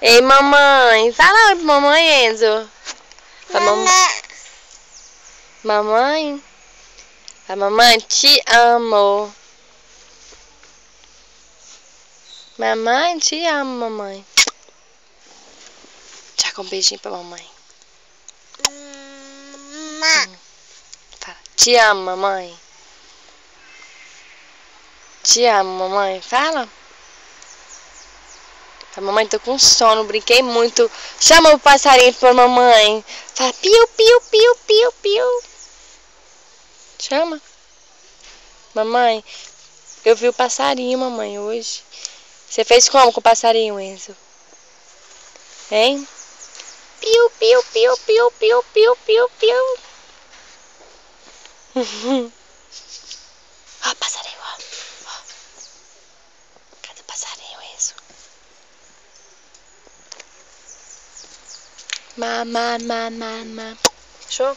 Ei, mamãe. Fala oi pra mamãe, Enzo. Mamãe. A mamãe te amo. Mamãe te amo, mamãe. Tchau, com um beijinho pra mamãe. Fala. Te amo, mamãe. Te amo, mamãe. Fala. A mamãe, tô com sono, brinquei muito. Chama o passarinho pra mamãe. Fala, piu, piu, piu, piu, piu. Chama. Mamãe, eu vi o passarinho, mamãe, hoje. Você fez como com o passarinho, Enzo? Hein? Piu, piu, piu, piu, piu, piu, piu, piu. Ó, passarinho, ó. Cadê o passarinho, Enzo? Show?